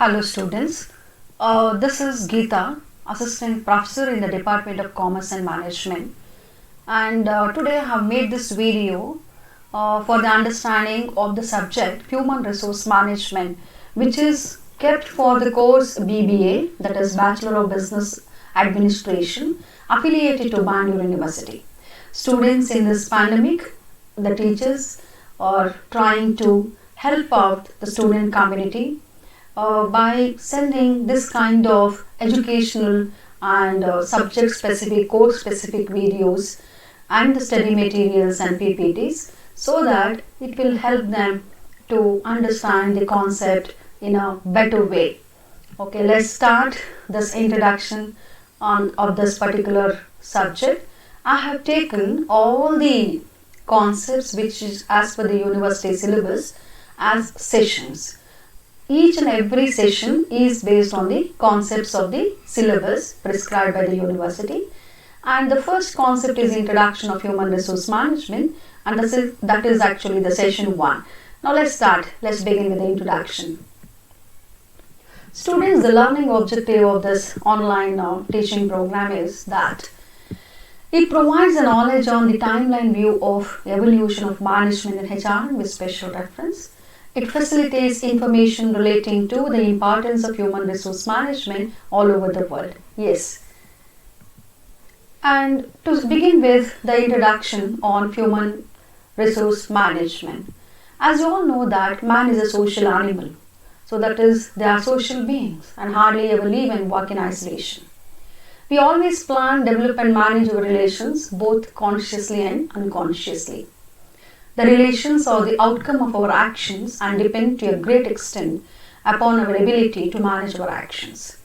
Hello students, this is Geeta, Assistant Professor in the Department of Commerce and Management, and today I have made this video for the understanding of the subject Human Resource Management, which is kept for the course BBA, that is Bachelor of Business Administration, affiliated to Bangalore University. Students in this pandemic, the teachers are trying to help out the student community by sending this kind of educational and subject specific, course specific videos and the study materials and PPTs, so that it will help them to understand the concept in a better way. Okay, let's start this introduction of this particular subject. I have taken all the concepts which is as per the university syllabus as sessions. Each and every session is based on the concepts of the syllabus prescribed by the university, and the first concept is Introduction of Human Resource Management, and that is actually the session 1. Now let's start. Let's begin with the introduction. Students, the learning objective of this online teaching program is that it provides a knowledge on the timeline view of evolution of management in HRM with special reference. It facilitates information relating to the importance of human resource management all over the world. Yes. And to begin with the introduction on human resource management. As you all know that man is a social animal. So that is, they are social beings and hardly ever live and work in isolation. We always plan, develop and manage our relations both consciously and unconsciously. The relations are the outcome of our actions and depend to a great extent upon our ability to manage our actions.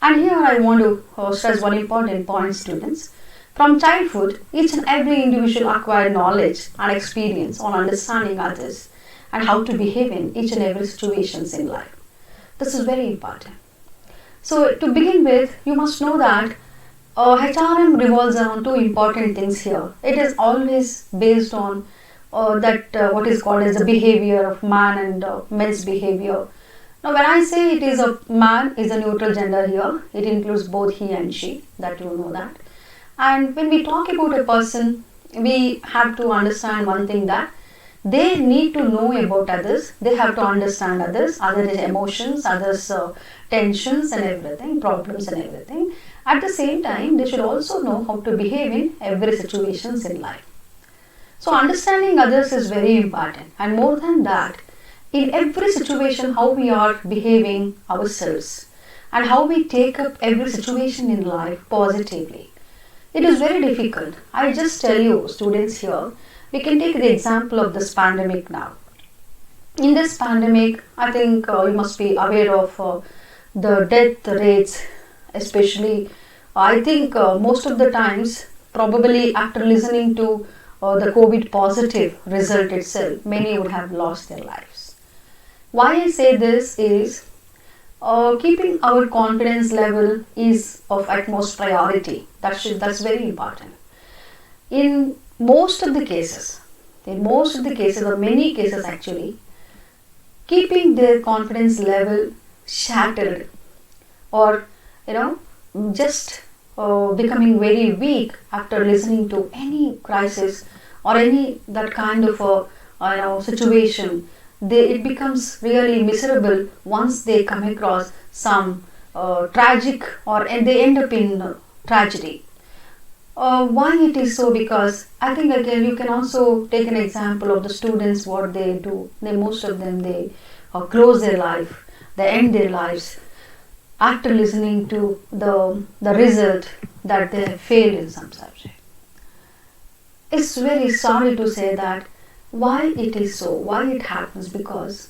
And here I want to stress one important point, students. From childhood, each and every individual acquires knowledge and experience on understanding others and how to behave in each and every situations in life. This is very important. So to begin with, you must know that HRM revolves around two important things here. It is always based on what is called as the behavior of man and men's behavior. Now when I say it is a man is a neutral gender here, it includes both he and she, that you know that. And when we talk about a person, we have to understand one thing, that they need to know about others, they have to understand others, others' emotions, others' tensions and everything, problems and everything. At the same time, they should also know how to behave in every situations in life. So understanding others is very important, and more than that, in every situation how we are behaving ourselves and how we take up every situation in life positively. It is very difficult. I just tell you, students, here, we can take the example of this pandemic now. In this pandemic, I think you must be aware of the death rates, especially. I think most of the times, probably after listening to the COVID positive result itself, many would have lost their lives. Why I say this is keeping our confidence level is of utmost priority. That's very important. In most of the cases, or many cases actually, keeping their confidence level shattered, or just becoming very weak after listening to any crisis or any that kind of a situation, it becomes really miserable once they come across some tragic, or they end up in tragedy. Why it is so? Because I think again you can also take an example of the students, what they do. Most of them, they close their life, they end their lives after listening to the result that they have failed in some subject. It's very sorry to say that why it is so, why it happens, because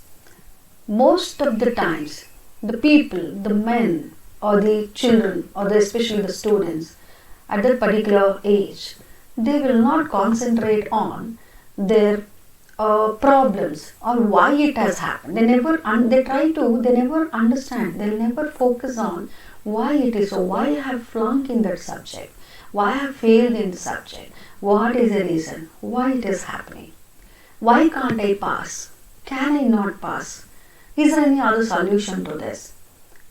most of the times the people, the men or the children or especially the students at that particular age, they will not concentrate on their problems or why it has happened. They never understand, they'll never focus on why it is so, why I have flunked in that subject, why I have failed in the subject, what is the reason, why it is happening, why can't I pass, can I not pass. Is there any other solution to this?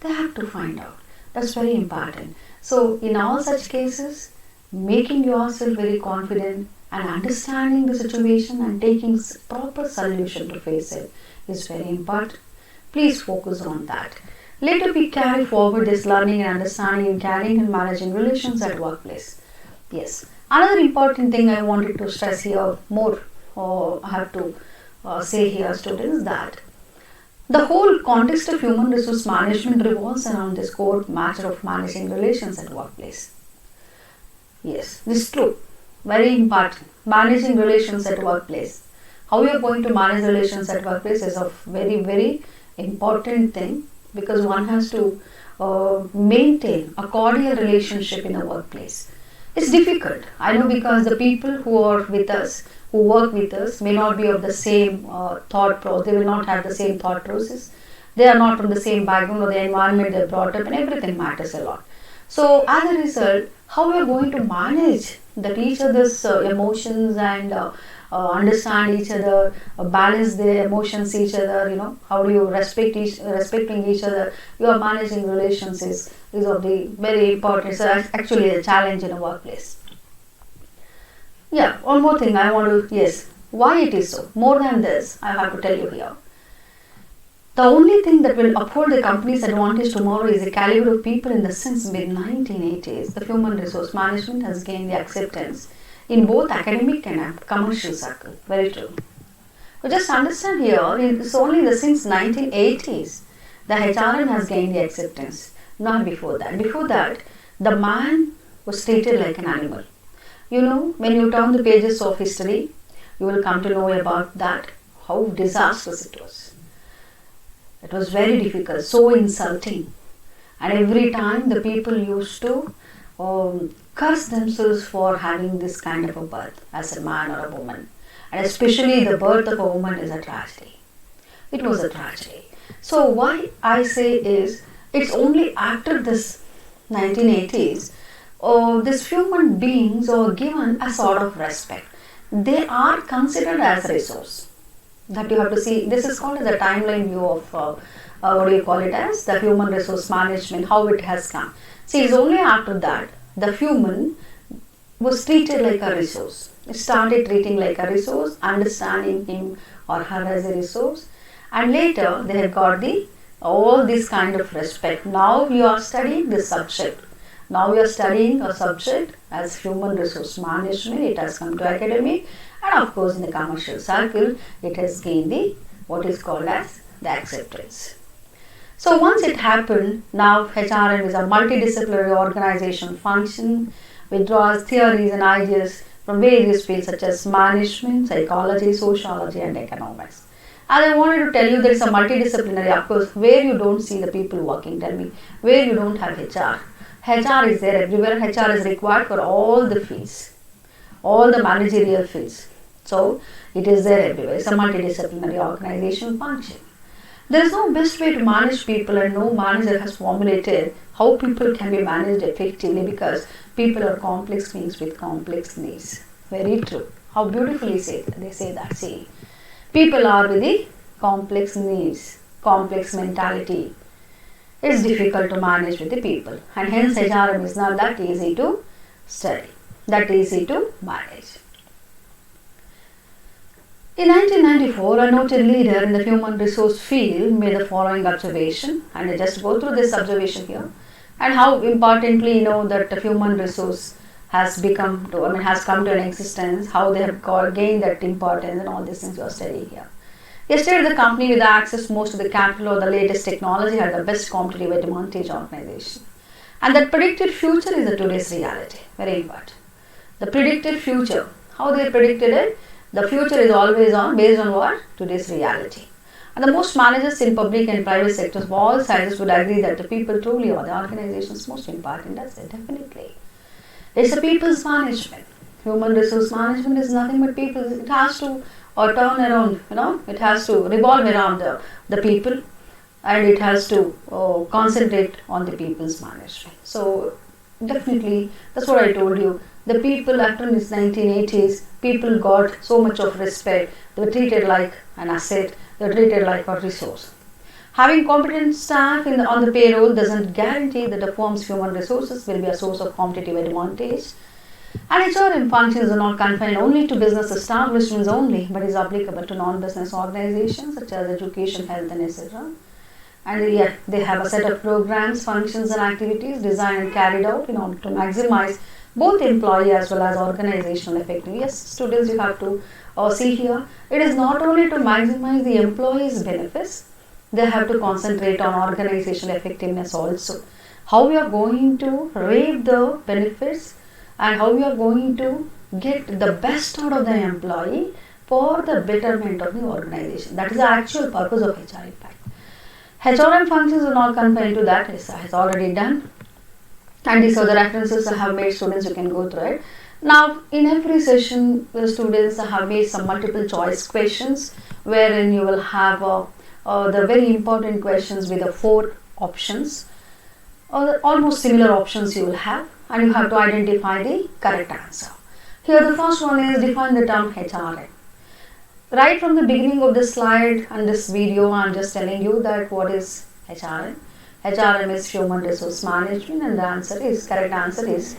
They have to find out. That's very important. So in all such cases, making yourself very confident and understanding the situation and taking proper solution to face it is very important. Please focus on that. Later we carry forward this learning and understanding in carrying and managing relations at workplace. Yes. Another important thing I wanted to stress here more, or I have to say here, students, that the whole context of human resource management revolves around this core matter of managing relations at workplace. Yes, this is true. Very important. Managing relations at workplace. How you are going to manage relations at workplace is a very, very important thing, because one has to maintain a cordial relationship in a workplace. It's difficult, I know, because the people who are with us, who work with us, may not be of the same thought process. They will not have the same thought process. They are not from the same background or the environment they are brought up, and everything matters a lot. So as a result, how we are going to manage that each other's emotions and understand each other, balance their emotions each other, how do you respecting each other, your managing relations is of the very important. So actually a challenge in a workplace. Yeah, one more thing I want to, yes, why it is so. More than this, I have to tell you here. The only thing that will uphold the company's advantage tomorrow is the caliber of people. In the since mid-1980s, the human resource management has gained the acceptance in both academic and commercial circle. Very true. So just understand here, it's only since 1980s the HRM has gained the acceptance, not before that. Before that, the man was treated like an animal. When you turn the pages of history, you will come to know about that, how disastrous it was. It was very difficult, so insulting. And every time the people used to curse themselves for having this kind of a birth as a man or a woman. And especially the birth of a woman is a tragedy. It was a tragedy. So why I say is, it's only after this 1980s, these human beings are given a sort of respect. They are considered as a resource. That you have to see. This is called as the timeline view of what do you call it as, the human resource management, how it has come. See, it's only after that the human was treated like a resource. It started treating like a resource, understanding him or her as a resource, and later they have got all this kind of respect. Now you are studying this subject. Now you are studying a subject as human resource management. It has come to academic, and of course in the commercial circle it has gained what is called as the acceptance. So once it happened, now HRM is a multidisciplinary organization function which draws theories and ideas from various fields such as management, psychology, sociology and economics. And I wanted to tell you that it's a multidisciplinary, of course, where you don't see the people working. Tell me, where you don't have HR. HR is there everywhere. HR is required for all the fields, all the managerial fields. So it is there everywhere. It's a multidisciplinary organization function. There is no best way to manage people, and no manager has formulated how people can be managed effectively, because people are complex beings with complex needs. Very true. How beautifully they say that. See, people are with the complex needs, complex mentality. It's difficult to manage with the people, and hence HRM is not that easy to study, that easy to manage. In 1994, a noted leader in the human resource field made the following observation, and I just go through this observation here, and how importantly that the human resource has come to an existence, how they have gained that importance, and all these things you are studying here. Yesterday, the company with access most to the capital or the latest technology had the best competitive advantage organization, and that predicted future is the today's reality. Very important. The predicted future, how they predicted it. The future is always based on what? Today's reality. And the most managers in public and private sectors of all sizes would agree that the people truly are the organization's most important asset. Definitely. It's a people's management. Human resource management is nothing but people. It has to turn around, it has to revolve around the people, and it has to concentrate on the people's management. So definitely, that's what I told you. The people after this 1980s, people got so much of respect. They were treated like an asset. They were treated like a resource. Having competent staff on the payroll doesn't guarantee that the firm's human resources will be a source of competitive advantage. And HRM functions are not confined only to business establishments only, but is applicable to non-business organizations such as education, health, and etc. And yet they have a set of programs, functions, and activities designed and carried out in order to maximize both employee as well as organizational effectiveness. Yes, students, you have to see here, it is not only to maximize the employee's benefits, they have to concentrate on organizational effectiveness also. How we are going to reap the benefits and how we are going to get the best out of the employee for the betterment of the organization. That is the actual purpose of HR impact. HRM functions are not confined to that, as I have already done. And these are the references I have made, students, you can go through it. Now, in every session, the students have made some multiple choice questions wherein you will have the very important questions with the 4 options, or almost similar options you will have, and you have to identify the correct answer. Here the first one is define the term HRM. Right from the beginning of this slide and this video, I am just telling you that what is HRM. HRM is human resource management, and the correct answer is.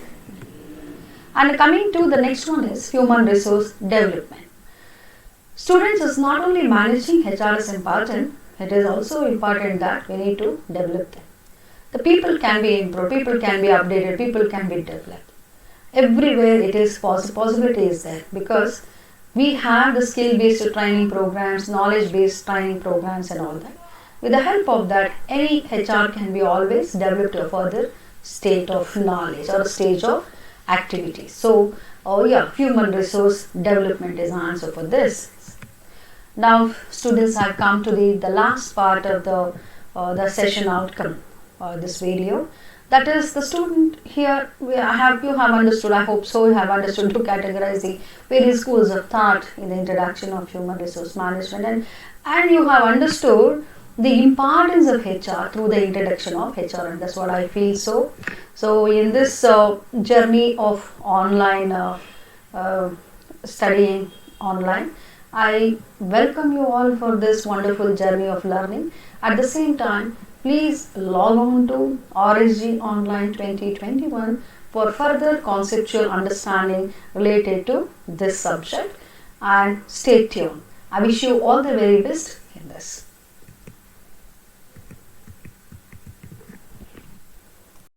And coming to the next one is human resource development. Students, is not only managing HR is important, it is also important that we need to develop them. The people can be improved, people can be updated, people can be developed. Everywhere it is possibility is there, because we have the skill-based training programs, knowledge-based training programs and all that. With the help of that, any HR can be always developed to a further state of knowledge or a stage of activity. So, human resource development is the answer for this. Now, students, have come to the last part of the session outcome, this video. That is, the student here, you have understood, I hope so, you have understood to categorize the various schools of thought in the introduction of human resource management, and you have understood the importance of HR through the introduction of HR, and that's what I feel so. So in this journey of online studying online, I welcome you all for this wonderful journey of learning. At the same time, please log on to RSG Online 2021 for further conceptual understanding related to this subject, and stay tuned. I wish you all the very best in this.